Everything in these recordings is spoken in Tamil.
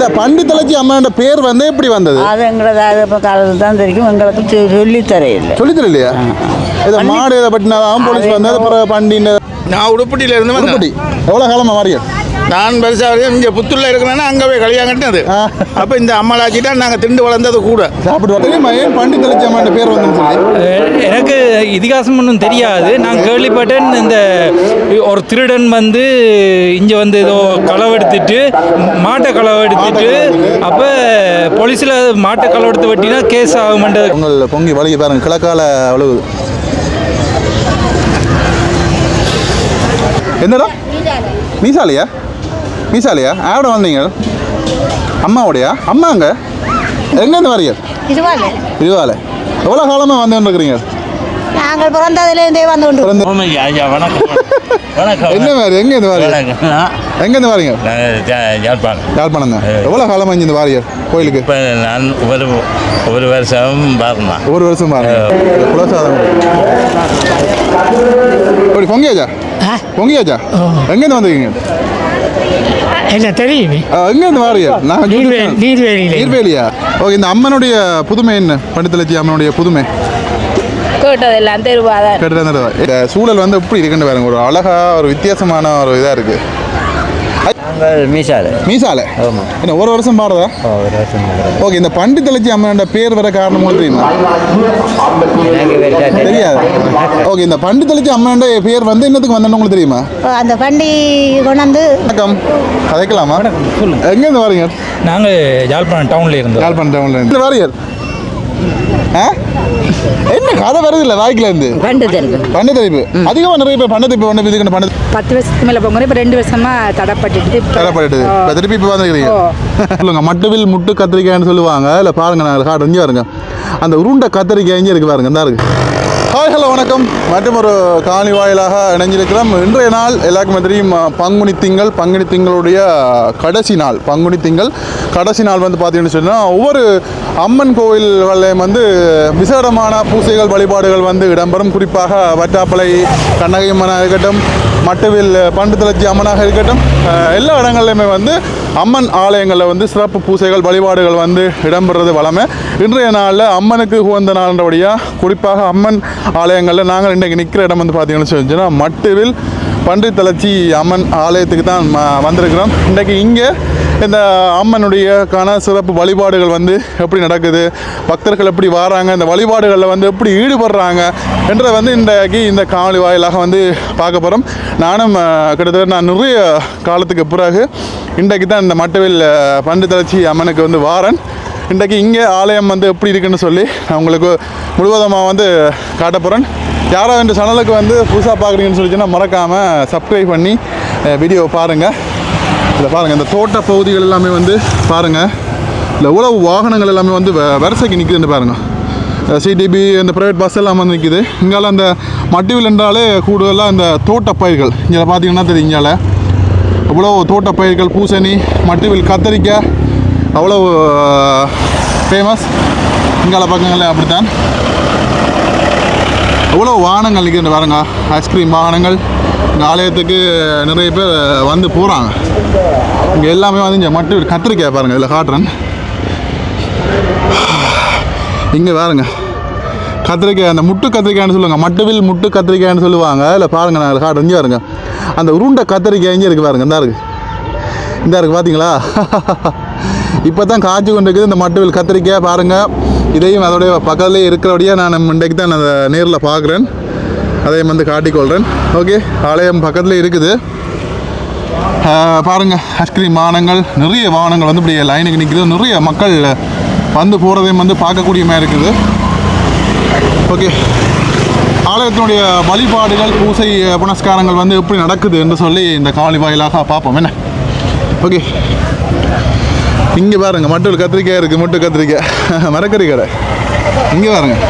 இந்த பண்டித்தலைச்சி அம்மனோட பேர் வந்து எப்படி வந்தது? அது எங்களோட காலத்தில் தான் தெரியும், எங்களுக்கு சொல்லித்தரையில்லை. சொல்லித்தரையிலையா? இதை மாடு இதை பற்றினாதான் போலீஸ் வந்து அப்புறம் பண்டின்னு. நான் உடுப்பட்டியில இருந்து உடுப்பட்டி எவ்வளோ காலமாக மாறிய? நான் பெருசாக இங்கே புத்தூரில் இருக்கிறேன்னா அங்கே போய் கல்யாணம். அப்போ இந்த அம்மலாச்சி தான் நாங்கள் திண்டு வளர்ந்தது கூட சாப்பிட்டு தெரியுமா ஏன் பண்டித்தலைச்சி அம்மனோட பேர் வந்துன்னு சொல்லி? எனக்கு இதிகாசம் ஒன்றும் தெரியாது. நான் கேள்விப்பட்டேன், இந்த ஒரு திருடன் வந்து இங்கே வந்து ஏதோ களவெடுத்துட்டு மாட்டை களவெடுத்துட்டு அப்போ போலீஸில் மாட்டை களவெடுத்து வெட்டினா கேஸ் ஆகுமென்றது. உங்கள் பொங்கி வலிக்கு பாருங்க கிழக்கால அழுகுது. என்னடா மீசாலையா? மீசாலையா? ஆவிட வந்தீங்க? அம்மாவோடையா? அம்மாங்க எங்கேருந்து வரீங்க? இதுவால எவ்வளோ காலமாக வந்து இருக்கிறீங்க? நாங்கள் பிறந்ததுலேருந்தே வந்து கொண்டு. என்ன மாதிரி எங்கேருந்து வரீங்க? எங்கேருந்து வரீங்க? யாழ்ப்பாணம் தான். எவ்வளோ காலமாக இங்கே வாரியா கோயிலுக்கு? இப்போ நான் ஒரு வருஷம் பாருங்க. ஒரு வருஷம் பாருங்க. குலசாதம் இப்படி பொங்கியாச்சா? பொங்கியாச்சா? எங்கேருந்து வந்துருக்கீங்க? என்ன தெரியுமே. எங்கேருந்து வாரியா? நான் நீர்வேலியா? ஓகே. இந்த அம்மனுடைய புதுமை என்ன? பண்டித்தலைச்சி அம்மனுடைய புதுமை கேட்டதெல்லாம் தெருவாதான். இந்த சூழல் வந்து எப்படி இருக்குன்னு பாருங்க. ஒரு அழகா ஒரு வித்தியாசமான ஒரு இதாக இருக்கு. மீசால என்ன ஒரு வருஷம் பாடுறதா? ஓகே. இந்த பண்டித்தலைச்சி அம்மனோட பேர் வர காரணம் தெரியுமா? தெரியாது. ஓகே. இந்த பண்டித்தலைச்சி அம்மனோட பேர் வந்து என்னத்துக்கு வந்தோன்னு உங்களுக்கு தெரியுமா? அந்த பண்டி கொண்டாந்து. வணக்கம், கதைக்கலாமா? எங்கேருந்து வரீங்க? நாங்கள் யாழ்ப்பாணம் டவுன்ல இருந்தோம். யாழ்ப்பாணம் டவுன்ல இருந்து வாரியர். என்ன கதை வருது இல்லை வாய்க்குல இருந்து? பண்டத்தரிப்பு அதிகமாக நிறைய பேர் பண்டத்தரிப்பு வந்து இதுக்கு 10 வருஷத்துக்கு மேலே போங்க. இப்போ 2 வருஷமா தடைப்பட்டுட்டு திருப்பி இப்போ வந்துருக்கிறீங்க. சொல்லுங்க, மட்டுவில் முட்டு கத்திரிக்காய்ன்னு சொல்லுவாங்க. இல்லை பாருங்க, நான் காட்டு இங்கே பாருங்க, அந்த உருண்டை கத்திரிக்காய் இங்கே இருக்கு பாருங்க, இந்த இருக்கு. ஹாய், ஹலோ, வணக்கம். மற்றும் ஒரு காணி வாயிலாக இணைஞ்சிருக்கிறோம். இன்றைய நாள் எல்லாருக்குமே தெரியும், பங்குனி திங்கள். பங்குனி திங்களுடைய கடைசி நாள். பங்குனி திங்கள் கடைசி நாள் வந்து பார்த்தீங்கன்னு சொன்னால் ஒவ்வொரு அம்மன் கோயில்களையும் வந்து விசேடமான பூசைகள் வழிபாடுகள் வந்து இடம்பெறும். குறிப்பாக வட்டாப்பளை கண்ணகை அம்மனாக இருக்கட்டும், மட்டுவில் பண்டித்தலைச்சி அம்மனாக இருக்கட்டும், எல்லா இடங்கள்லையுமே வந்து அம்மன் ஆலயங்களில் வந்து சிறப்பு பூசைகள் வழிபாடுகள் வந்து இடம்பெறுறது வளமை. இன்றைய நாளில் அம்மனுக்கு உகந்த நாள்ன்றபடியாக குறிப்பாக அம்மன் ஆலயங்களில் நாங்கள் இன்றைக்கு நிற்கிற இடம் வந்து பார்த்தீங்கன்னு சொன்னால் மட்டுவில் பண்டித்தலைச்சி அம்மன் ஆலயத்துக்கு தான் வந்திருக்கிறோம். இன்றைக்கு இங்கே இந்த அம்மனுடைய சிறப்பு வழிபாடுகள் வந்து எப்படி நடக்குது, பக்தர்கள் எப்படி வராங்க, இந்த வழிபாடுகளில் வந்து எப்படி ஈடுபடுறாங்க என்றதை வந்து இன்றைக்கு இந்த காணொளி வாயிலாக வந்து பார்க்க போகிறோம். நானும் கிட்டத்தட்ட நான் நிறைய காலத்துக்கு பிறகு இன்றைக்கு தான் இந்த மட்டுவில் பண்டித்தலைச்சி அம்மனுக்கு வந்து வாரன். இன்றைக்கு இங்கே ஆலயம் வந்து எப்படி இருக்குன்னு சொல்லி நான் உங்களுக்கு முழுவதமாக வந்து காட்ட போகிறேன். யாராவது இந்த சேனலுக்கு வந்து புதுசாக பார்க்குறீங்கன்னு சொல்லிச்சுன்னா மறக்காமல் சப்ஸ்கிரைப் பண்ணி வீடியோ பாருங்கள். இதில் பாருங்கள், இந்த தோட்ட பகுதிகள் எல்லாமே வந்து பாருங்கள், இல்லை உழவு வாகனங்கள் எல்லாமே வந்து வரிசைக்கு நிற்குதுன்னு பாருங்கள். சிடிபி இந்த ப்ரைவேட் பஸ் எல்லாம் வந்து நிற்கிது. இங்கால அந்த மட்டுவில் என்றாலே கூடுதலாக இந்த தோட்டப்பயிர்கள் இங்கே பார்த்தீங்கன்னா தெரியும். இங்கால அவ்வளோ தோட்டப்பயிர்கள், பூசணி, மட்டுவில் கத்தரிக்காய் அவ்வளோ ஃபேமஸ். இங்கால பக்கங்கள் அப்படித்தான் எவ்வளோ வாகனங்கள் நிற்கிது பாருங்க. ஐஸ்கிரீம் வாகனங்கள் இந்த ஆலயத்துக்கு நிறைய பேர் வந்து போகிறாங்க. இங்கே எல்லாமே வந்து இங்கே மட்டும் கத்திரிக்காய் பாருங்கள், இதில் காட்டுறேன். இங்கே பாருங்க கத்திரிக்காய், அந்த முட்டு கத்திரிக்காய்னு சொல்லுவாங்க, மட்டுவில் முட்டு கத்திரிக்காய்னு சொல்லுவாங்க. இல்லை பாருங்கள், நான் காட்டுறேன். இங்கே பாருங்க, அந்த உருண்டை கத்திரிக்காய் இங்கே இருக்குது பாருங்கள், இந்த இருக்குது பார்த்தீங்களா? இப்போ தான் காய்ச்சி கொண்டு இருக்குது இந்த மட்டுவில் கத்திரிக்காய் பாருங்கள். இதையும் அதோடைய பக்கத்துலேயே இருக்கிறபடியாக நான் இன்றைக்கு தான் அதை நேரில் பார்க்குறேன், அதையும் வந்து காட்டிக்கொள்கிறேன். ஓகே, ஆலயம் பக்கத்தில் இருக்குது பாருங்கள். ஐஸ்கிரீம் வாகனங்கள், நிறைய வாகனங்கள் வந்து இப்படி லைனுக்கு நிற்குது. நிறைய மக்கள் வந்து போகிறதையும் வந்து பார்க்கக்கூடிய மாதிரி இருக்குது. ஓகே, ஆலயத்தினுடைய வழிபாடுகள், பூசை புனஸ்காரங்கள் வந்து எப்படி நடக்குது என்று சொல்லி இந்த காணொளி வாயிலாக பார்ப்போம். என்ன? ஓகே, இங்கே பாருங்கள், மட்டும் கத்திரிக்காய் இருக்குது, முட்டு கத்திரிக்காய் மரக்கறி கடை. இங்கே பாருங்கள்,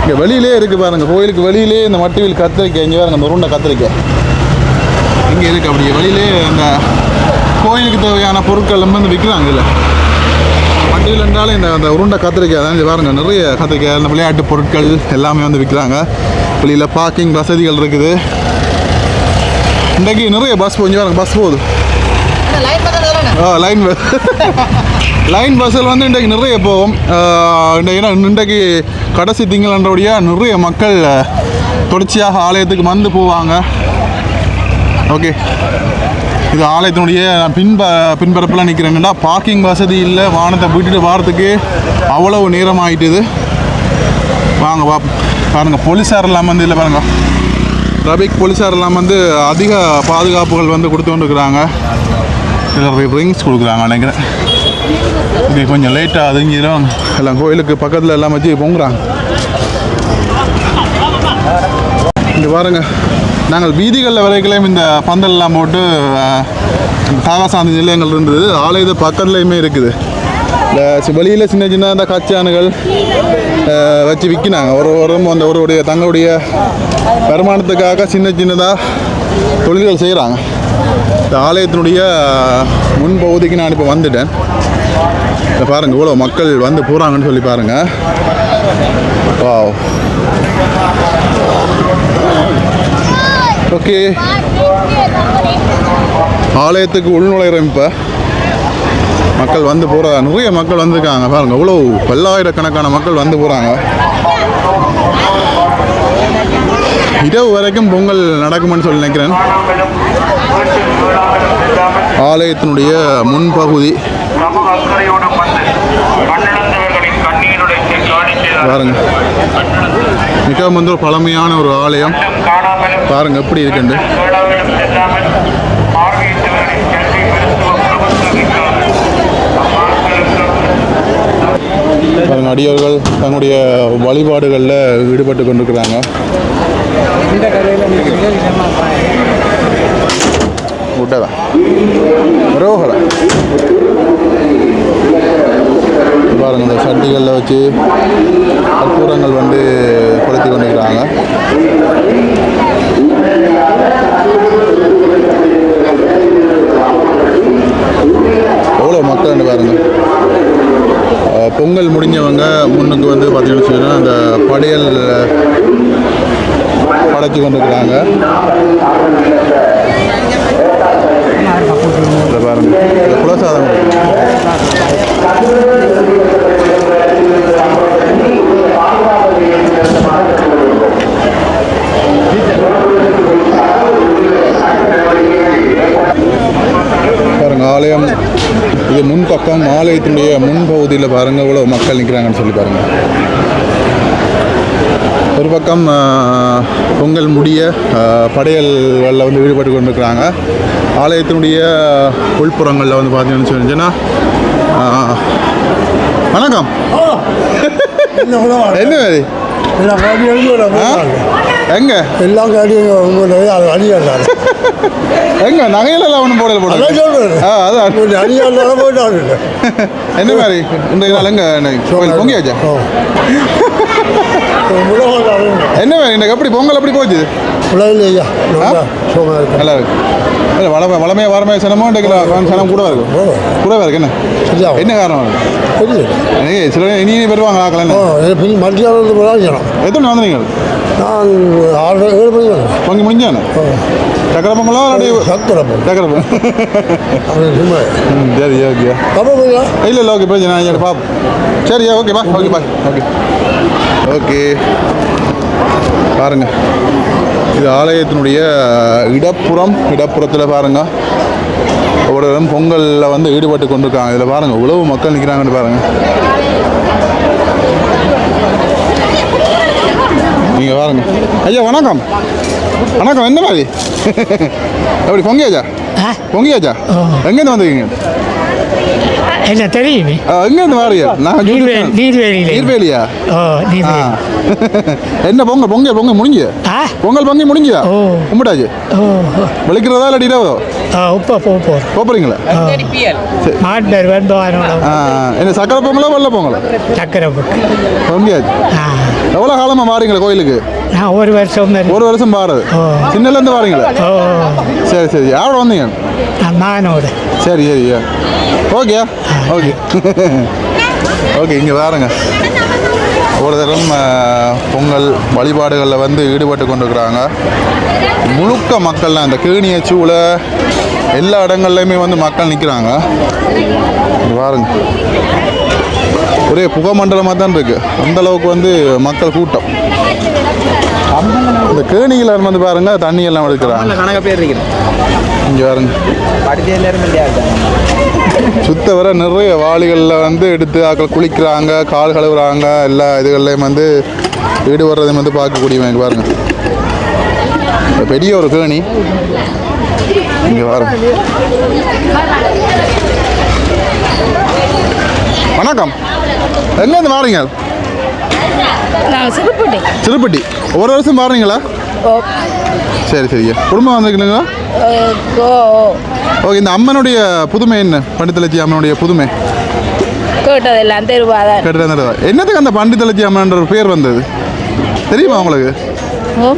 இங்கே வெளியிலே இருக்குது பாருங்கள், கோயிலுக்கு வெளியிலே இந்த மட்டுவில் கத்திரிக்காய். இங்கே பாருங்கள், அந்த உருண்டை கத்திரிக்காய் இங்கே இருக்குது. அப்படியே வெளியிலே அந்த கோயிலுக்கு தேவையான பொருட்கள் எல்லாம் வந்து விற்கிறாங்க. இல்லை மட்டுவில் என்றாலும் இந்த உருண்டை கத்திரிக்காய் தான். இது பாருங்கள், நிறைய கத்திரிக்காய், இந்த விளையாட்டு பொருட்கள் எல்லாமே வந்து விற்கிறாங்க. வெளியில் பார்க்கிங் வசதிகள் இருக்குது. இன்றைக்கு நிறைய பஸ் போய் பாருங்கள், பஸ் போகுது. லைன் லைன் பஸ்ஸில் வந்து இன்றைக்கு நிறைய போகும். ஏன்னா இன்றைக்கு கடைசி திங்களன்றபடியாக நிறைய மக்கள் தொடர்ச்சியாக ஆலயத்துக்கு வந்து போவாங்க. ஓகே, இது ஆலயத்தினுடைய பின்பரப்பில் நிற்கிறேன்னா பார்க்கிங் வசதி இல்லை. வானத்தை விட்டுட்டு வாரத்துக்கு அவ்வளவு நேரம் ஆகிட்டுது. வாங்க பாருங்கள், போலீஸார் எல்லாம் வந்து இல்லை பாருங்கள், டிராஃபிக் போலீஸார் எல்லாம் வந்து அதிக பாதுகாப்புகள் வந்து கொடுத்து கொண்டுருக்குறாங்க. ரிங்ஸ் கொடுக்குறாங்க நினைக்கிறேன். இங்கே கொஞ்சம் லேட்டாக அதுங்கிடும். எல்லாம் கோயிலுக்கு பக்கத்தில் எல்லாம் வச்சு பொங்குறாங்க. இங்கே பாருங்கள், நாங்கள் வீதிகளில் வரைக்கலையும் இந்த பந்தல்லாம் போட்டு காகாசாந்தி நிலையங்கள் இருந்தது. ஆலயத்து பக்கத்துலேயுமே இருக்குது. இந்த வெளியில் சின்ன சின்ன இந்த கச்சானுகள் வச்சு விற்கினாங்க. அந்த ஒருடைய தங்களுடைய வருமானத்துக்காக சின்ன சின்னதாக தொழில்கள் செய்கிறாங்க. இந்த ஆலயத்தினுடைய முன்பகுதிக்கு நான் இப்போ வந்துட்டேன். இதை பாருங்கள், இவ்வளோ மக்கள் வந்து போகிறாங்கன்னு சொல்லி பாருங்கள். Wow, okay. ஆலயத்துக்கு உள்நுழைகிறோம். இப்போ மக்கள் வந்து போகிறதா, நிறைய மக்கள் வந்திருக்காங்க பாருங்கள். இவ்வளோ பல்லாயிரக்கணக்கான மக்கள் வந்து போகிறாங்க. இரவு வரைக்கும் பொங்கல் நடக்குமென்னு சொல்லி நினைக்கிறேன். ஆலயத்தினுடைய முன்பகுதி பாருங்க, மிகவும் வந்து ஒரு பழமையான ஒரு ஆலயம். பாருங்க எப்படி இருக்குண்டு. பாருங்க, அடியவர்கள் தன்னுடைய வழிபாடுகளில் ஈடுபட்டு கொண்டிருக்கிறாங்க. விட்டதான் ரோஹர பாருங்க, இந்த சட்டிகளில் வச்சு கற்பூரங்கள் வந்து கொளுத்தி கொண்டிருக்கிறாங்க. எவ்வளோ மக்கள் பாருங்க. பொங்கல் முடிஞ்சவங்க முன்னுக்கு வந்து பார்த்தீங்கன்னு சொன்னால் அந்த படையல் படைச்சி கொண்டிருக்கிறாங்க. பாருங்க, குலசாதம் பாருங்க. ஆலயம் இது முன்பக்கம், ஆலயத்தினுடைய முன்பகுதியில் பாருங்க இவ்வளோ மக்கள் நிற்கிறாங்கன்னு சொல்லி பாருங்க. ஒரு பக்கம் பொங்கல் முடிய படையல்களில் வந்து ஈடுபட்டு கொண்டிருக்கிறாங்க. ஆலயத்தினுடைய உள்புறங்களில் வந்து பார்த்தீங்கன்னு சொன்னீங்கன்னா வணக்கம். என்ன மாதிரி எங்க எல்லாம் எங்க நகையிலெல்லாம் ஒன்றும் போடல அதான் என்ன மாதிரி இன்றைய நாள் எங்க பொங்கியாச்சா? என்ன மாதிரி இன்னைக்கு எப்படி பொங்கல் எப்படி போச்சு? நல்லா இருக்கு. இல்லை வளமையாக வரமையாக சனமோ இன்றைக்கு சனம் கூட இருக்கும். கூடவே இருக்கு. என்ன காரணம்? சில இனி வருவாங்க ஆக்கலாம். எத்தனை வந்தீங்க? நான் 6-7 மணி பொங்கி முடிஞ்சானே சக்கரை பொங்கலா சக்கரை சரி ஓகே. இல்லை இல்லை ஓகே பிரச்சனை நான் பார்ப்போம். சரியா ஓகே பா ஓகே பாய் ஓகே ஓகே. பாருங்கள், இது ஆலயத்தினுடைய இடப்புறத்தில் பாருங்கள் ஒவ்வொரு பொங்கலில் வந்து ஈடுபட்டு கொண்டிருக்காங்க. இதில் பாருங்கள் உழவு மக்கள் நிற்கிறாங்கன்னு பாருங்கள். நீங்கள் பாருங்க. ஐயா வணக்கம். வணக்கம். என்ன மாதிரி எப்படி பொங்கியாச்சா? பொங்கியாச்சா? எங்கேருந்து வந்துருக்கீங்க? என்ன தெரியுமே. எங்கேருந்து வாரியா? நான் நீர்வேலியா? என்ன பொங்கல் பொங்கல் முடிஞ்சு பொங்கல் பொங்கி முடிஞ்சுதா? கும்பிட்டாச்சு. விളിக்கிறதா இல்லை இரவதோ? போறீங்களா? மாட்டர் என்ன சக்கரை பொங்கலோ வெள்ளை பொங்கலோ? சக்கரை பொங்கியாச்சு. எவ்வளோ காலமாக வாரீங்களா கோயிலுக்கு? ஒரு வருஷம் பாருது. சின்னலேருந்து வாரீங்களா? சரி சரி. யாரோட வந்தீங்க? நானோட. சரி சரியா ஓகே ஓகே ஓகே. இங்கே பாருங்க ஒரு தரம் பொங்கல் வழிபாடுகளில் வந்து ஈடுபட்டு கொண்டிருக்கிறாங்க. முழுக்க மக்கள்லாம் இந்த கேணியை சூழ எல்லா இடங்கள்லையுமே வந்து மக்கள் நிற்கிறாங்க. பாருங்க, ஒரே புகை மண்டலமாக தான் இருக்குது. அந்தளவுக்கு வந்து மக்கள் கூட்டம். இந்த கேணியில் வந்து பாருங்க, தண்ணி எல்லாம் எடுக்கிறாங்க. கணக்க பேர் இருக்கிறேன் இங்கே பாருங்க, படித்த எல்லாரும் சுத்த வர நிறைய வாளிகளில் வந்து எடுத்து ஆக்கள் குளிக்கிறாங்க, கால் கழுவுறாங்க. எல்லா இதுகள்லையும் வந்து ஈடுபடுறதையும் வந்து பார்க்கக்கூடியவங்க. பாருங்க, பெரிய ஒரு கேணி இங்கே பாருங்க. வணக்கம், எங்கேருந்து மாறீங்க? திருப்பட்டி. ஒரு வருஷம் மாறுறீங்களா? சரி சரியா. குடும்பம் வந்துருக்கீங்களா? ஓகே. இந்த அம்மனுடைய புதுமை என்ன? பண்டித்தலட்சி அம்மனுடைய புதுமை கேட்டதெல்லாம் தெருவாதான். கேட்டு என்னத்துக்கு அந்த பண்டித்தலட்சி அம்மன்ற ஒரு பேர் வந்தது தெரியுமா உங்களுக்கு?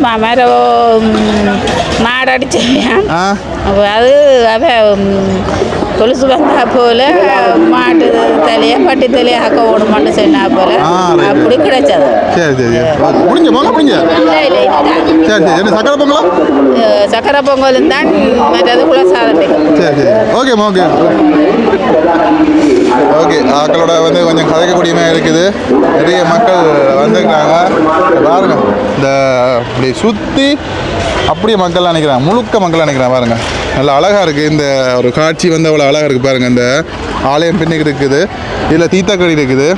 மாமாரோ மாடு அடிச்சேன். அது கொலுசு வந்தா போல மாட்டு தலையை பட்டி தலையை ஆக்க ஓடுமான்னு சொன்னா போல அப்படி கிடைச்சது. சரி சரி, முடிஞ்ச போங்க முடிஞ்ச. இல்லை சரி சரி. என்ன சக்கரை பொங்கலா? சக்கரை பொங்கலும் தான், மற்றது குலசாதம். சரி சரி, ஓகேம்மா. Okay okay. ஆக்களோட வந்து கொஞ்சம் கதைக்கக்கூடியமாக இருக்குது. நிறைய மக்கள் வந்துருக்காங்க. பாருங்க, இந்த இப்படி சுற்றி அப்படியே மக்கள் நினைக்கிறாங்க, முழுக்க மக்கள் நினைக்கிறாங்க. பாருங்க, நல்லா அழகாக இருக்குது. இந்த ஒரு காட்சி வந்து அவ்வளோ அழகாக இருக்குது. பாருங்கள், இந்த ஆலயம் பின்னுக்கு இருக்குது, இதில் தீத்தாக்கடி இருக்குது,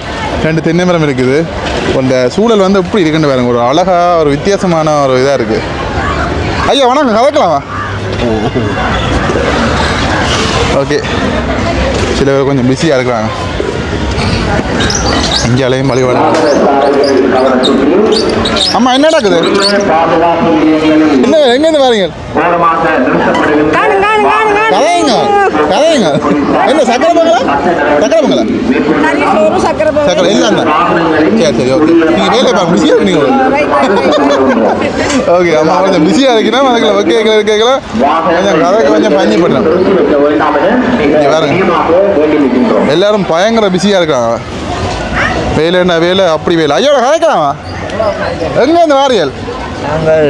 2 தென்னை மரம் இருக்குது. இந்த சூழல் வந்து எப்படி இருக்குன்னு பாருங்க, ஒரு அழகாக ஒரு வித்தியாசமான ஒரு இதாக இருக்குது. ஐயா வணக்கம், கதைக்கலாமா? ஓகே. சில பேர் கொஞ்சம் பிஸியாக இருக்கிறாங்க. இங்கேயும் வழிபாடு. அம்மா என்ன நடக்குது? என்ன எங்கேருந்து வரீங்க? கதையுங்க கதையுங்க. என்ன சக்கரை பொங்கலா? சக்கரை பொங்கலா? சக்கரை எல்லாம் தான். சரி சரி, ஓகே. நீங்கள் வேலை பார்க்க பிஸியாக இருக்கீங்க. ஓகே. அம்மா கொஞ்சம் பிஸியாக இருக்குன்னா அதுக்குள்ள வைக்கலாம் கொஞ்சம் கதைக்கு கொஞ்சம் பஞ்சு பண்ணலாம். பாருங்க, எல்லாரும் பயங்கர பிஸியாக இருக்காங்க. வேலைன்னா வேலை, அப்படி வேலை. ஐயோட கதைக்கலாமா? எங்கே இந்த வாரியல்?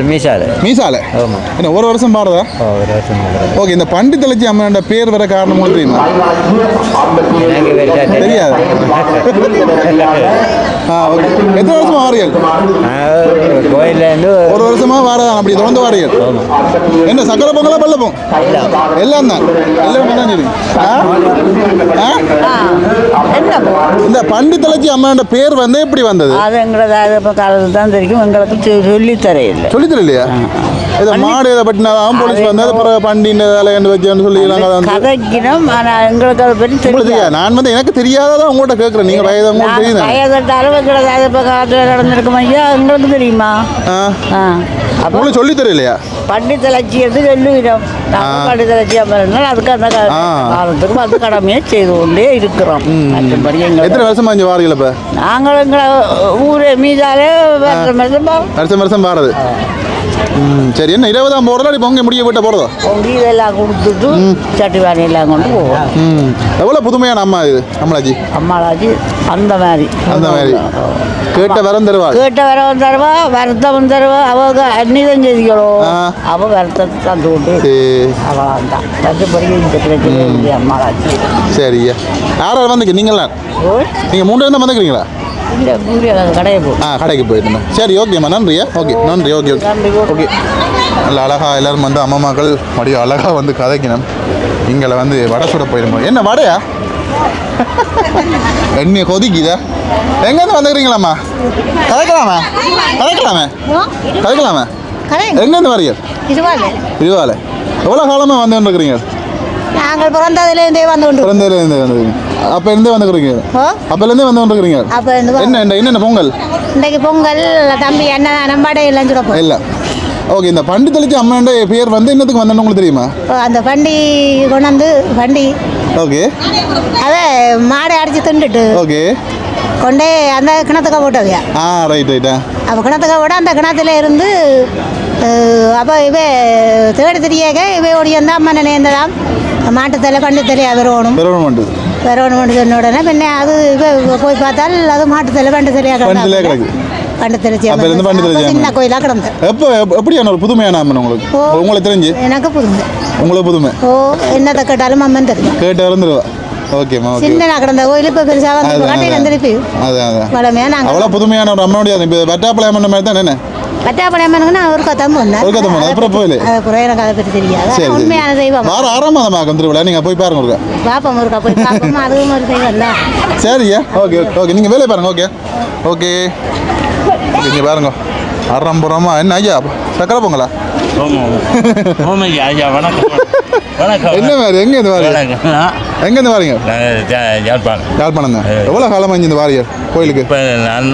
மீசால. என்ன ஒரு வருஷம் பாடுறதா? ஓகே. இந்த பண்டித்தலட்சி அம்மனோட பேர் வர காரணம் தெரியுமா? தெரியாது. ஓகே. எத்தனை வருஷமா வாரியல்? ஒரு வருஷமா வாரதான். அப்படி தொடர்ந்து வாரியல். என்ன சக்கரை பொங்கலா பல்லப்பம்? எல்லாம் தான். எல்லாம் இந்த பண்டித்தலட்சி அம்மனோட பேர் வந்து எப்படி வந்தது? அது எங்களோட காலத்தில் தான் தெரியும். எங்களுக்கு சொல்லித்தர இல்லை. சொல்லித்தர இல்லையா? ஏதோ மாடு எதை பட்டினாதான் போலீஸ் வந்து பிறகு பண்டின்னு வச்சுன்னு சொல்லிடுறாங்க. கதைக்கணும். ஆனால் எங்களுக்கு அதை பற்றி தெரியாது. நான் வந்து எனக்கு தெரியாதான் உங்கள்கிட்ட கேட்குறேன். நீங்கள் வயதாக தெரியுது. வயதாட்டாலும் எங்களோட இப்போ காலத்தில் நடந்திருக்கும் ஐயா, எங்களுக்கு தெரியுமா? அப்போ சொல்லி தரலையா? பண்டித்தலட்சி எடுத்து சொல்லுகிறோம். பண்டித்தலட்சி அம்மன் அதுக்கு அந்த காலத்துக்கு அது கடமையை செய்து கொண்டே இருக்கிறோம். மற்றபடி எத்தனை வருஷமா இங்கே வாரீங்களா? இப்போ நாங்கள் எங்களை ஊரே மீதாலே வருஷம் வருஷம் வாரது. சரி. என்ன 20ஆம் போகிறதா இப்போ உங்க முடிய போயிட்ட போகிறதா? பொங்கி இதெல்லாம் கொடுத்துட்டு சட்டிவாணி எல்லாம் கொண்டு போவோம். எவ்வளோ புதுமையான அம்மா இது அம்மளாஜி? அம்மாளாஜி அந்த மாதிரி கேட்ட வரம் தருவா. கேட்ட வரம் தருவா, வருத்தம் தருவா. அவங்க அன்னிதம் செய்திகளோ அவ வருத்தத்தை தந்து கொண்டு அவ்வளோதான். மற்றபடி இந்த பிரச்சனை அம்மாளாஜி. சரியா. யாராவது வந்துக்கு நீங்களாம்? நீங்கள் 3 பேர் தான் வந்துக்கிறீங்களா? இல்லை, கடையை போ. கடைக்கு போயிட்டு. சரி, ஓகேம்மா. நன்றியா? ஓகே, நன்றி. Okay okay okay. நல்லா அழகாக எல்லோரும் வந்து அம்மாக்கள் மடிய அழகாக வந்து கதைக்கணும். இங்கே வந்து வடை சுட போயிடுமா? என்ன வடையா? எண்ணெய் கொதிக்குதா? எங்கேருந்து வந்துக்கிறீங்களாம்மா? கதைக்கலாமா? கதைக்கலாமே கதைக்கலாமா? எங்கேருந்து வரீங்க? இருவாலை. எவ்வளோ காலமாக வந்து வந்துருக்குறீங்க? நாங்கள் பிறந்ததுலேருந்தே பிறந்ததுலேருந்தே வந்துருக்கீங்க. அப்போ இருந்தே வந்துக்கிறீங்க? அப்போலேருந்தே வந்துருக்குறீங்க. என்ன என்னென்ன பொங்கல்? இன்றைக்கு பொங்கல், தம்பி அன்னதானம், வடை எல்லாம் சுடப்போம். இல்லை. ஓகே. இந்த பண்டித்தலட்சி அம்மனோட பேர் வந்து என்னத்துக்கு வந்தோன்னு உங்களுக்கு தெரியுமா? அந்த பண்டி கொண்டாந்து பண்டி. ஓகே. அதை மாடை அடித்து திண்டுட்டு ஓகே கொண்டே அந்த கிணத்துக்க போட்டது. ரைட் ரைட்டா. அப்போ கிணத்துக்க போட அந்த கிணத்துல இருந்து அப்போ இவே தேடி தெரியாக்க இவே ஓடியாந்தா அம்மனை நேர்ந்ததாம். மாட்டுத்தலை பண்டித்தலையாக வரணும் சொன்ன உடனே பின்ன அது போய் பார்த்தால் அது மாட்டுத்தலை பண்டித்தலையாக கிடக்கு. பண்டத்திருச்சி அப்ப இருந்து பண்டத்திருச்சி சின்ன அம்மன். கோயிலாக கிடந்தேன். எப்படியான ஒரு புதுமையான அம்மன் உங்களுக்கு ஓ. உங்களுக்கு தெரிஞ்சு எனக்கு புதுமை. உங்களுக்கு புதுமை ஓ என்னத்தை கேட்டாலும் அம்மன் தெரியும். கேட்டு வந்துருவா ஓகேம்மா ஓகே சின்ன கிடந்த கோயில் இப்போ பெருசாக வந்து கட்டையில் திருப்பி அதான் வளமையாக நாங்கள் அவ்வளோ புதுமையான ஒரு அம்மனுடைய இப்போ வெட்டாப்பழம் அம்மன் மாதிரி தான் என்ன கட்டாப்படையம்மனுக்கு நான் ஒரு கதம் வந்தேன். ஒரு கதம் வந்தேன். அப்புறம் போயில? அது அப்புறம் எனக்கு அதை பற்றி தெரியாது. சரி ஆனா சரி உண்மையான தெய்வம் வார 6ஆம் மாதம் திருவிழா நீங்கள் போய் பாருங்க ஒருக்கா பாப்போம் ஒருக்கா போய் பார்ப்போம். அதுவும் ஒரு தெய்வம் தான். சரியா ஓகே ஓகே நீங்கள் வேலையை பாருங்க ஓகே ஓகே இங்கே பாருங்க அறம்புறமா என்ன ஐயா சக்கரை பொங்கலா ஓமையா ஐயா வணக்கம் வணக்கம் என்ன மாதிரி எங்கேருந்து வாரியா வணக்கம் எங்கேருந்து வாரீங்க யாழ்ப்பாணம் யாழ்ப்பாணம் தான் எவ்வளோ காலமாக இங்கே இந்த வாரியா கோயிலுக்கு இப்போ நான்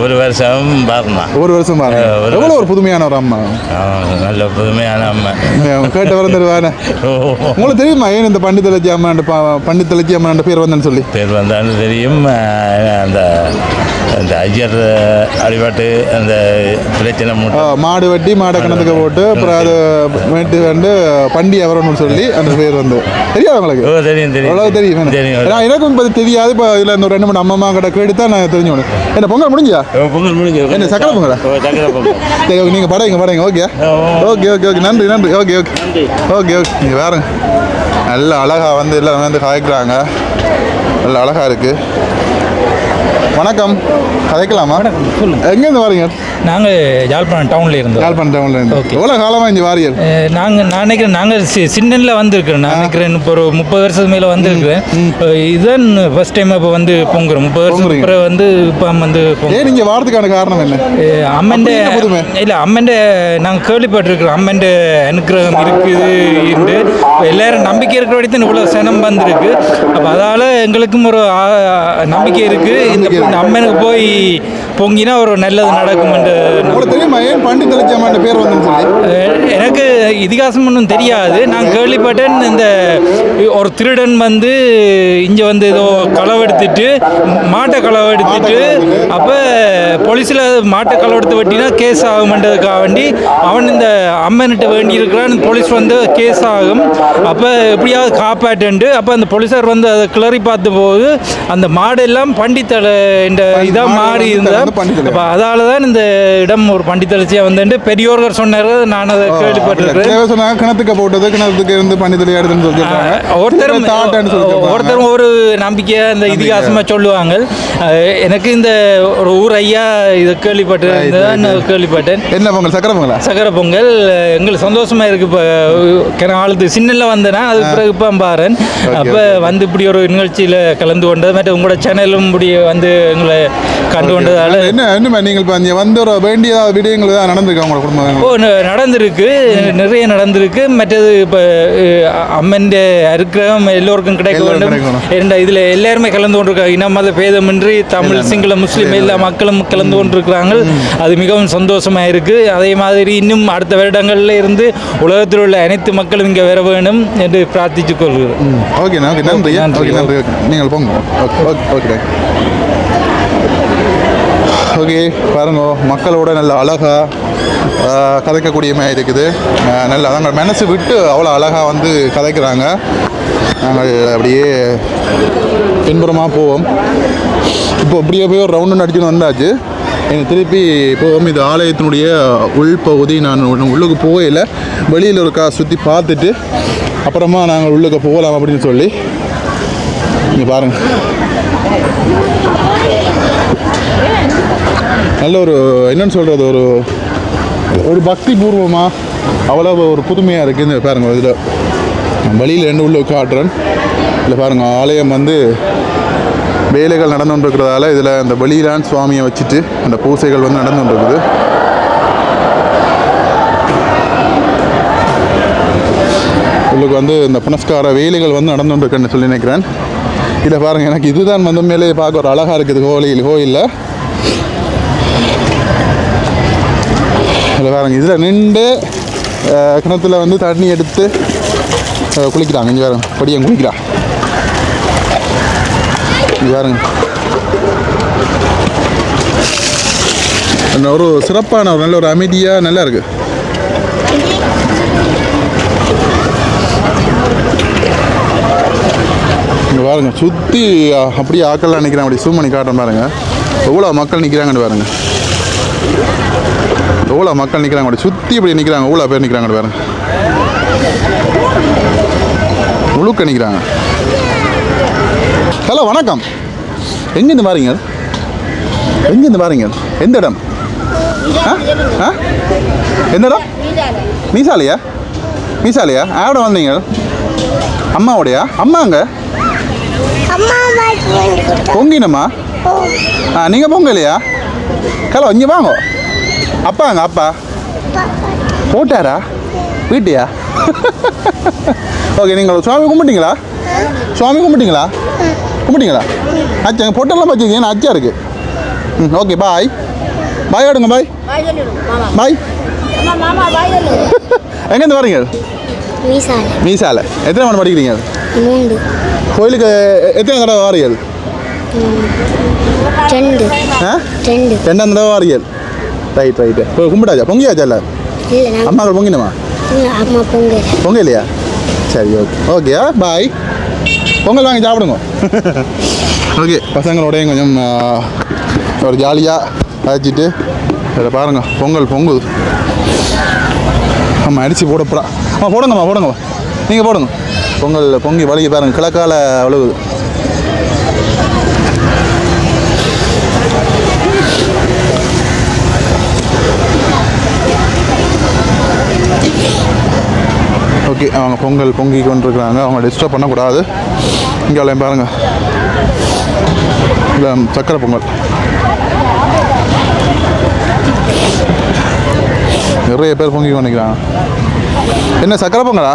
ஒரு வருஷம் பாருந்தான் ஒரு வருஷம் பாருங்க எவ்வளோ ஒரு புதுமையான ஒரு அம்மா நல்ல புதுமையான அம்மா கேட்ட வரந்துருவானே உங்களுக்கு தெரியுமா ஏன் இந்த பண்டித்தலட்சி அம்மன் பண்டித்தலட்சி அம்மன் பேர் வந்தேன்னு சொல்லி பேர் வந்தாலும் தெரியும் அந்த அந்த ஐயர் அடிபாட்டு அந்த பிரச்சனை மாடு வெட்டி மாடை கிணத்துக்கு போட்டு அப்புறம் அது மேட்டு வந்து பண்டி அவரன்னு சொல்லி அந்த பேர் வந்து தெரியாது உங்களுக்கு தெரியும் தெரியும் அவ்வளோ தெரியும் தெரியும் எனக்கும் இப்போ தெரியாது இப்போ இதில் இந்த 2 3 அம்மா கடை கேட்டு தான் நான் தெரிஞ்சு என்ன பொங்கல் முடிஞ்சா பொங்கல் முடிஞ்சு என்ன சக்கரை பொங்கலா சக்கரை பொங்கல் சரி ஓகே நீங்கள் படைங்க ஓகே ஓகே ஓகே ஓகே நன்றி நன்றி ஓகே ஓகே ஓகே ஓகே நீங்கள் பாருங்க நல்லா அழகாக வந்து எல்லாம் வந்து காய்க்கிறாங்க நல்லா அழகாக இருக்குது வணக்கம் கதைக்கலாமா சொல்லுங்க. எங்கேருந்து வரீங்க நாங்கள் யாழ்ப்பாணம் டவுனில் இருந்தோம். யாழ்ப்பாணம் டவுன்ல இருந்து Okay. எவ்வளோ காலமாக இங்கே வாரியல் நான் நினைக்கிறேன் நாங்கள் சின்னனில் வந்திருக்கிறேன். நான் நினைக்கிறேன் இப்போ ஒரு 30 வருஷத்துக்கு மேலே வந்திருக்கிறேன். இதுதான் ஃபர்ஸ்ட் டைம் இப்போ வந்து பொங்குறோம். 30 வருஷத்துக்கு பொங்குறீங்க. அப்புறம் வந்து இப்போ வந்து ஏன் நீங்கள் வாரத்துக்கான காரணம் என்ன அம்மன் அப்படி என்ன புதுமை? இல்லை அம்மன் நாங்கள் கேள்விப்பட்டிருக்கிறோம். அம்மன் அனுக்கிரகம் இருக்குது இருந்து இப்போ எல்லாரும் நம்பிக்கை இருக்கிற வரைக்கும் இவ்வளோ சனம் வந்திருக்கு. அப்போ அதால் எங்களுக்கும் ஒரு நம்பிக்கை இருக்குது. இந்த அம்மனுக்கு போய் பொங்கினா ஒரு நல்லது நடக்கும் என்று உங்களுக்கு தெரியுமா ஏன் பண்டித்தலட்சி அம்மன் பேர் வந்தேன்னு சொல்லி எனக்கு இதிகாசம் ஒன்றும் தெரியாது. நான் கேள்விப்பட்டேன் இந்த ஒரு திருடன் வந்து இங்கே வந்து ஏதோ களவெடுத்துட்டு மாட்டை களவெடுத்துட்டு அப்போ போலீஸில் மாட்டை களவெடுத்து வெட்டினா கேஸ் ஆகும்ன்றதுக்காக வேண்டி அவன் இந்த அம்மன்கிட்ட வேண்டி இருக்கிறான். போலீஸ் வந்து கேஸ் ஆகும். அப்போ எப்படியாவது காப்பாட்டு அப்போ அந்த போலீஸார் வந்து அதை கிளறி பார்த்த போது அந்த மாடெல்லாம் பண்டித்தலை இந்த இதாக மாறி இருந்தால் அப்போ அதால தான் இந்த இடம் ஒரு பண்டித்தலட்சியாக வந்துட்டு பெரியோர்கள் சொன்னார். நான் அதை கேள்விப்பட்டிருக்கிறேன். சொன்னாங்க கிணத்துக்கு போட்டது கிணத்துக்கு இருந்து பண்டித்தலை எடுத்துன்னு சொல்லிட்டாங்க ஒருத்தரும் ஒரு நம்பிக்கையாக இந்த இதிகாசமாக சொல்லுவாங்க. எனக்கு இந்த ஒரு ஊர் ஐயா இதை கேள்விப்பட்டிருந்தேன். கேள்விப்பட்டேன். என்ன பொங்கல் சக்கரை பொங்கலா சக்கரை பொங்கல் எங்களுக்கு சந்தோஷமாக இருக்குது. இப்போ ஆளுது சின்னல வந்தேன்னா அதுக்கு பிறகு இப்போ பாருன் அப்போ வந்து இப்படி ஒரு நிகழ்ச்சியில் கலந்து கொண்டது மற்ற உங்களோட சேனலும் இப்படி வந்து எங்களை கண்டு கொண்டதால் என்ன இன்னும் நீங்கள் இப்போ இங்கே வந்து ஒரு வேண்டிய விடயங்கள் தான் நடந்திருக்கு உங்களோட குடும்பம் நடந்திருக்கு. நிறைய நடந்திருக்கு. மற்றது இப்போ அம்மன் அனுக்கிரகம் எல்லோருக்கும் கிடைக்க வேண்டும். இரண்டா இதில் எல்லாருமே கலந்து கொண்டிருக்காங்க. இன மத பேதமின்றி தமிழ் சிங்கள முஸ்லீம் எல்லா மக்களும் கலந்து கொண்டிருக்கிறாங்க. அது மிகவும் சந்தோஷமாக இருக்குது. அதே மாதிரி இன்னும் அடுத்த வருடங்களில் இருந்து உலகத்தில் உள்ள அனைத்து மக்களும் இங்கே வர வேணும் என்று பிரார்த்தித்துக் கொள்கிறேன். ஓகேண்ணா ஓகே நன்றி ஓகே நன்றி ஓகே நீங்கள் போங்க ஓகே ஓகே ஓகே ஓகே பாருங்க மக்களோட நல்ல அழகாக கதைக்கக்கூடியமாக இருக்குது. நல்ல அவங்க மனசு விட்டு அவ்வளோ அழகாக வந்து கதைக்கிறாங்க. நாங்கள் அப்படியே பின்புறமாக போவோம். இப்போ அப்படியே போய் ஒரு ரவுண்டு அடிச்சுன்னு வந்தாச்சு. எனக்கு திருப்பி போவோம். இது ஆலயத்தினுடைய உள்பகுதி. நான் உள்ளுக்கு போகல, வெளியில் ஒரு சுற்றி பார்த்துட்டு அப்புறமா நாங்கள் உள்ளுக்கு போகலாம் அப்படின்னு சொல்லி இங்கே பாருங்கள். நல்ல ஒரு என்னன்னு சொல்கிறது ஒரு ஒரு பக்தி பூர்வமாக அவ்வளோ ஒரு புதுமையாக இருக்குது. இந்த பாருங்கள் இதில் வழியில் 2 உள்ள காட்டுறேன். இல்லை பாருங்கள் ஆலயம் வந்து வேலைகள் நடந்து கொண்டிருக்கிறதால இதில் அந்த வெளியிலான் சுவாமியை வச்சுட்டு அந்த பூசைகள் வந்து நடந்து கொண்டிருக்குது. உங்களுக்கு வந்து இந்த புனஸ்கார வேலைகள் வந்து நடந்து கொண்டிருக்குன்னு சொல்லி நினைக்கிறேன். இதை பாருங்கள் எனக்கு இதுதான் வந்து மேலே பார்க்க ஒரு அழகாக இருக்குது கோயிலில். இதில் பாருங்க இதில் நின்று கிணத்துல வந்து தண்ணி எடுத்து குளிக்கிறாங்க. இங்கே பாருங்க படியம் குளிக்கிறா. இங்கே பாருங்க ஒரு சிறப்பான ஒரு நல்ல ஒரு அமைதியாக நல்லா இருக்கு. இங்கே பாருங்க சுற்றி அப்படியே ஆக்கள்லாம் நிற்கிறாங்க. அப்படி சூம் பண்ணி காட்டுறேன் பாருங்க எவ்வளோ மக்கள் நிற்கிறாங்கன்னு பாருங்க. எவ்வளோ மக்கள் நிற்கிறாங்க, சுற்றி இப்படி நிற்கிறாங்க, எவ்வளோ பேர் நிற்கிறாங்க பாருங்க, முழுக்க நிற்கிறாங்க. ஹலோ வணக்கம், எங்கேருந்து பாருங்க, எங்கேருந்து பாருங்க, எந்த இடம்? ஆ எந்த இடம்? மீசாலையா? மீசாலையா? யாரோட வந்தீங்க? அம்மாவோடையா? அம்மாங்க பொங்கினம்மா. நீங்கள் பொங்கலையா? ஹலோ இங்கே வாங்க. அப்பாங்க அப்பா போட்டாரா வீட்டையா? ஓகே, நீங்கள் சுவாமி கும்பிட்டீங்களா? சுவாமி கும்பிட்டீங்களா? கும்பிட்டீங்களா? அச்சா பொட்டெல்லாம் வச்சுருக்கீங்க, நான் அச்சா இருக்கு. ம் ஓகே பாய். பாய் ஆடுங்க, பாய் பாய். எங்கேருந்து வரீங்க? மீசாலை. எத்தனை மணி படிக்கிறீங்க? கோயிலுக்கு எத்தனை தடவை வாரியல்? ரெண்டாம் தடவை வாரியல். Right right. கும்பிட்டாச்சா? பொங்கியாச்சா? இல்லை அம்மாக்கள் பொங்கினமா? பொங்க இல்லையா? சரி ஓகே ஓகேயா பாய். பொங்கல் வாங்கி சாப்பிடுங்க. ஓகே, பசங்களோடையும் கொஞ்சம் ஒரு ஜாலியாக அழைச்சிட்டு அதை பாருங்க, பொங்கல் பொங்குது. ஆமாம் அடித்து போடப்படா. போடுங்கம்மா போடுங்கம்மா, நீங்கள் போடுங்க. பொங்கல் பொங்கி வலிக்கு பாருங்க, கிழக்கால அழுகுது. ஓகே, அவங்க பொங்கல் பொங்கி கொண்டிருக்கிறாங்க, அவங்க டிஸ்டர்ப் பண்ணக்கூடாது. இங்கே எல்லாம் பாருங்கள், இல்லை சக்கரை பொங்கல். நிறைய பேர் பொங்கி கொண்டிருக்கிறாங்க. என்ன சக்கரை பொங்கலா?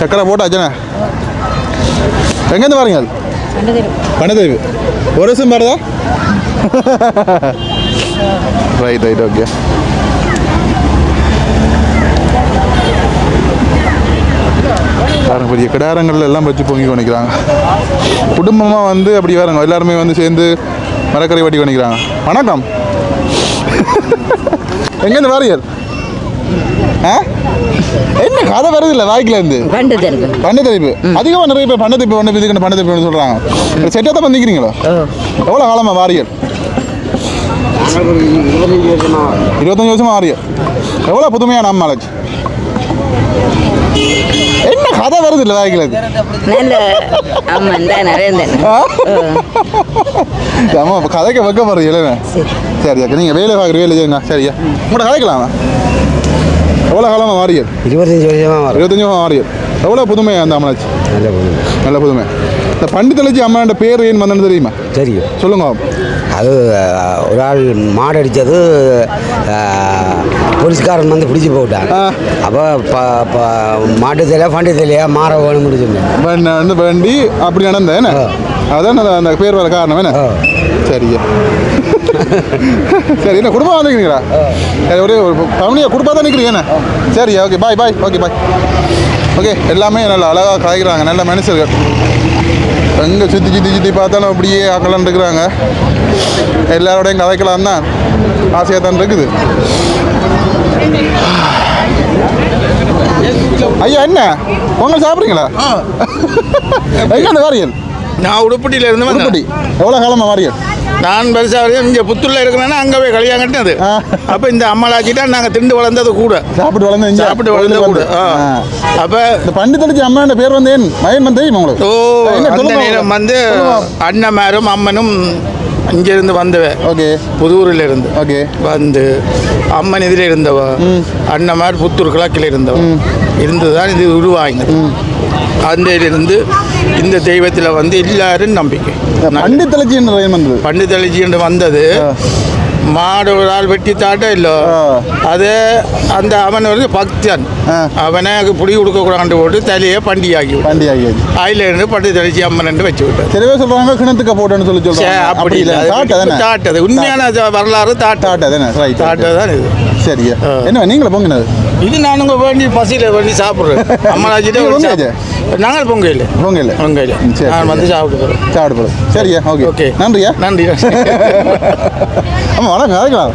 சக்கரை போட்டாச்சுண்ணே. எங்கேருந்து பாருங்க? பண்டதேவி. ஒரு வருஷம் பாருதா? Right right okay. பாருங்க, பெரிய கிடாரங்கள் எல்லாம் வச்சு பொங்கி கொண்டிருக்கிறாங்க. குடும்பமாக வந்து அப்படி வராங்க, எல்லாருமே வந்து சேர்ந்து மரக்கரை வட்டி கொண்டிருக்கிறாங்க. வணக்கம். எங்கேருந்து வாரியல்? என்ன கதை வருது இல்லை வாய்க்கிலேருந்து? பண்டத்தரிப்பு. அதிகமாக நிறைய பேர் பண்டத்தரிப்பு பண்டத்தரிப்பு சொல்கிறாங்க. செட்டாக தான் வந்துக்கிறீங்களோ? எவ்வளோ காலமாக வாரியல்? 25 வருஷமாக வாரியல். எவ்வளோ புதுமையான அம்மாளாச்சு. என்ன கதை வருது இல்லை வாய்க்கிலேருந்து? ஆமாம், இப்போ கதைக்க வைக்க போகிறீங்க இல்லைண்ணே? சரியா, நீங்கள் வேலை பார்க்குற வேலை செய்யுங்க. சரியா, உங்களோட கதைக்கலாமா? எவ்வளோ காலமாக வாரியல்? 25 வருஷமாக 25 வருஷமாக வாரியல். எவ்வளோ புதுமை அந்த அம்மனாச்சு? நல்ல புதுமை. இந்த பண்டிதலட்சி அம்மனோட பேர் ஏன் வந்தேன்னு தெரியுமா? தெரியும், சொல்லுங்க. அது ஒரு ஆள் மாடு அடித்தது, போலீஸ்காரன் வந்து பிடிச்சி போட்டாங்க. அப்போ மாட்டுத்தலையா பண்டிதலையா மாற வேணும்னு சொன்னேன். வேண்டி அப்படி நடந்தேன். அதான் அந்த பேர் வர காரணம் என்ன? சரியா. சரி, என்ன குடும்பம் வந்துக்கிறீங்களா? சரி, ஒரே ஒரு ஃபேமிலியாக குடும்பம் தான் நிற்கிறீங்க என்ன? சரியா, okay bye bye. Okay bye. Okay, எல்லாமே நல்லா அழகாக காய்க்கிறாங்க, நல்ல மனுஷர்கள். எங்கே சுற்றி பார்த்தாலும் அப்படியே ஆக்கலான் இருக்கிறாங்க. எல்லாரோடையும் கதைக்கலாம் தான் ஆசையாக தான் இருக்குது. ஐயா என்ன பொங்கல் சாப்பிட்றீங்களா? எங்கே அந்த வாரியல்? நான் உடுப்பட்டியில இருந்து உடுப்பட்டி. எவ்வளோ காலமாக வாரியல்? நான் பெருசாக வரையும் இங்கே புத்தூரில் இருக்கிறேன்னா அங்கே போய் கல்யாணம் கட்டினது. அப்போ இந்த அம்மளாச்சி தான் நாங்கள் திண்டு வளர்ந்தது கூட, சாப்பிட்டு வளர்ந்தது கூட. அப்போ இந்த பண்டிதலட்சி அம்மனோட பேர் வந்து ஏன் மயன் வந்து தெரியுமா உங்களுக்கு? அந்த நேரம் வந்து அண்ணமாரும் அம்மனும் இங்கேருந்து வந்தவ. ஓகே, புதூரில் இருந்து ஓகே வந்து அம்மன் இதில் இருந்தவ, அண்ணமார் புத்தூர் கிழக்கில் இருந்தவ இருந்து தான் இது உருவாங்கினது. அந்த இருந்து இந்த தெய்வத்தில் வந்து எல்லாரும் நம்பிக்கை. பண்டிதலட்சி என்று பண்டிதலட்சி என்று வந்தது. மாடு ஒரு ஆள் வெட்டி தாட்ட இல்லை, அது அந்த அவன் வந்து பக்தன், அவனை புடி கொடுக்கக்கூடாது போட்டு தலையை பண்டியாகி அதில் இருந்து பண்டிதலட்சி அம்மன் என்று வச்சு விட்டார். சில பேர் சொல்கிறாங்க கிணத்துக்கு போட்டோன்னு சொல்லி அப்படி இல்லை, தாட்டது உண்மையான வரலாறு தாட்டதான் இது. சரியா, என்ன நீங்களும் பொங்கினது? இது நானுங்க வேண்டி பசியில் வேண்டி சாப்பிட்றேன். அம்மனாச்சிட்டு நாங்கள் பொங்கல் நான் வந்து சாப்பிடுறோம். சரியா, ஓகே ஓகே, நன்றியா. நன்றி. ஆமாம் வணக்கம், கதைக்கலாம்.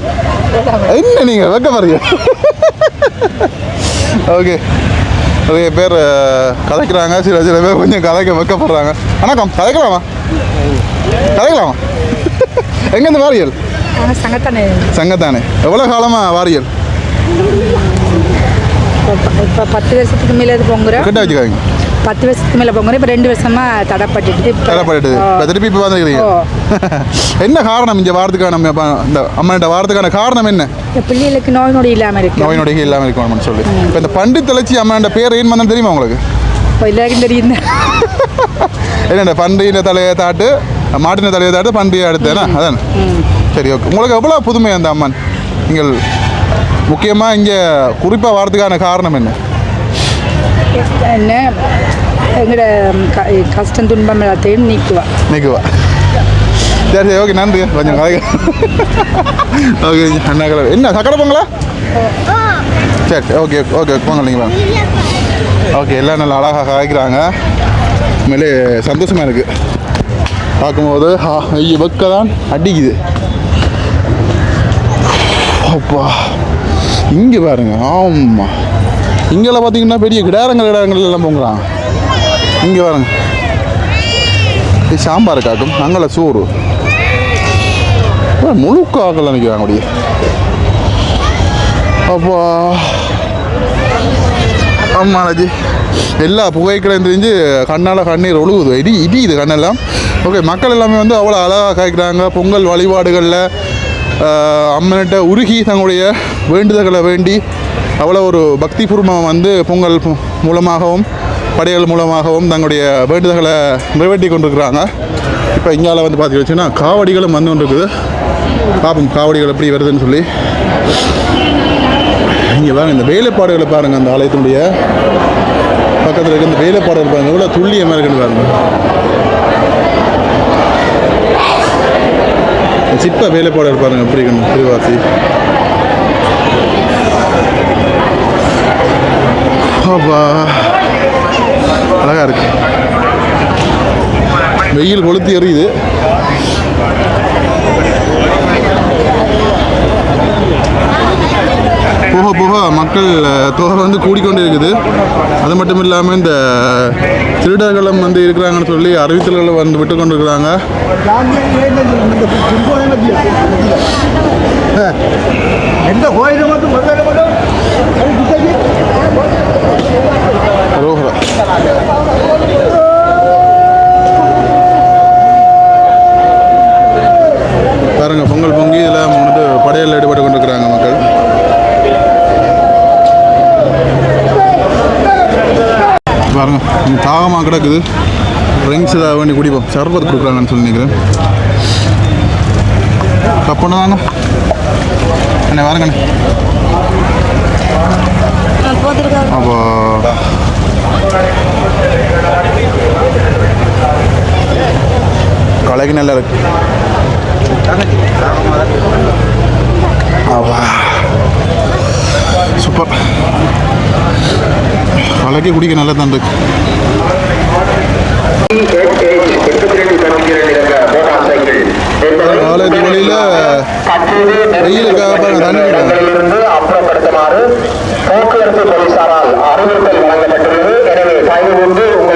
என்ன நீங்கள் வைக்க பாருங்க. ஓகே, நிறைய பேர் கதைக்கிறாங்க, சில பேர் கொஞ்சம் கதைக்க வைக்கப்படுறாங்க. வணக்கம், கதைக்கலாமா? எங்கேருந்து வாரியல்? சங்கத்தானே சங்கத்தானே. எவ்வளோ காலமாக வாரியல்? இப்போ 10 வருஷத்துக்கு மேலே இது பொங்குறோம். கிட்ட வச்சுக்காங்க. 10 வருஷத்துக்கு மேலே பொங்குறோம். இப்போ 2 வருஷமாக தடைப்பட்டுட்டு இப்போ திருப்பி இப்போ வந்துருக்கிறீங்க. என்ன காரணம் இங்கே வாரத்துக்கான இந்த அம்மன்கிட்ட வாரத்துக்கான காரணம் என்ன? பிள்ளைகளுக்கு நோய் நொடி இல்லாமல் இருக்கு. நோய் நொடிகள் இல்லாமல் இருக்கணும்னு சொல்லி இப்போ இந்த பண்டி தெளிச்சி அம்மன்கிட்ட பேர் ஏன் வந்தேன்னு தெரியுமா உங்களுக்கு? இப்போ எல்லாருக்கும் தெரியும். என்ன பன்றியின தலையை தாட்டு மாட்டின தலையை தாட்டு பன்றியை அடுத்தேனா அதான். சரி ஓகே. உங்களுக்கு எவ்வளோ புதுமை அந்த அம்மன்? நீங்கள் முக்கியமாக இங்கே குறிப்பாக வாரத்துக்கான காரணம் என்ன? என்ன எங்களோட கஷ்டம் துன்பம் எல்லாத்தையும் நீக்குவா. சரி சரி ஓகே நன்றி. கொஞ்சம் கதை ஓகே அண்ணா கலர் என்ன சக்கரை பொங்கலா? சரி ஓகே ஓகே பொங்கல் நீங்கள் வாங்க. ஓகே எல்லாம் நல்லா அழகாக காய்க்கிறாங்க. உண்மையிலே சந்தோஷமாக இருக்குது பார்க்கும்போது. ஐயோ வெக்க தான் அடிக்குது. அப்பா இங்கே பாருங்க. ஆமாம் இங்கெல்லாம் பார்த்தீங்கன்னா பெரிய கிடாரங்கள் எல்லாம் பொங்குறாங்க. இங்கே பாருங்க இது சாம்பார் காட்டும். அங்கே சோறு முழுக்காக்கெல்லாம் நிற்கிறாங்க அப்படியே. அப்பா ஆமாஜி எல்லா புகைக்கடையும் தெரிஞ்சு கண்ணால் கண்ணீர் ஒழுகுது. இடியுது கண்ணெல்லாம். ஓகே மக்கள் எல்லாமே வந்து அவ்வளோ அழகாக காய்க்கிறாங்க. பொங்கல் வழிபாடுகளில் அம்மன்கிட்ட உருகி தங்களுடைய வேண்டுதல்களை வேண்டி அவ்வளோ ஒரு பக்திபூர்வமாக வந்து பொங்கல் மூலமாகவும் படையல் மூலமாகவும் தங்களுடைய வேண்டுதல்களை நிறைவேற்றி கொண்டிருக்கிறாங்க. இப்போ இங்கால வந்து பார்த்துக்கிடுச்சுன்னா காவடிகளும் வந்து கொண்டு இருக்குது. பார்ப்போம் காவடிகள் எப்படி வருதுன்னு சொல்லி. இங்கே பாருங்கள் இந்த வேலைப்பாடுகளை பாருங்கள். அந்த ஆலயத்தினுடைய பக்கத்தில் இருக்க இந்த வேலைப்பாடுகள் பாருங்கள் எவ்வளோ துல்லியமாக இருக்குன்னு பாருங்கள். சிற்ப வேலைப்பாடுகள் பாருங்கள் எப்படி இருக்கணும். திருவாசி அப்பா அழகாக இருக்கு. வெயில் கொளுத்தி எறியுது. போக போக மக்கள் தொகை வந்து கூடிக்கொண்டு இருக்குது. அது மட்டும் இல்லாமல் இந்த திருடர்களும் வந்து இருக்கிறாங்கன்னு சொல்லி அறிவித்தல்களை வந்து விட்டு கொண்டு இருக்கிறாங்க. பாருங்க பொங்கல் பொங்கி இதில் வந்து படையல் ஈடுபட்டு கொண்டிருக்கிறாங்க மக்கள். பாருங்க இங்கே தாகமாக கிடக்குது. ட்ரிங்க்ஸ் ஏதாவது வேண்டி குடிப்போம். சர்பத் கொடுக்குறாங்கன்னு சொல்லி நினைக்கிறேன். கப்பண்ணு தாங்க அண்ணே வாருங்கண்ணே. அப்போ கலைக்கு நல்லா இருக்கு. சூப்பர். கலைக்கு குடிக்க நல்லா தான் இருக்கு. ஆலயத்து வழியில் வெயிலுக்காக தண்ணி அப்புறப்படுத்துமாறு போக்குவரத்து போலீசாரால் அறிவுறுத்தல் வழங்கப்பட்டுள்ளது. எனவே தயவு கொண்டு உங்கள்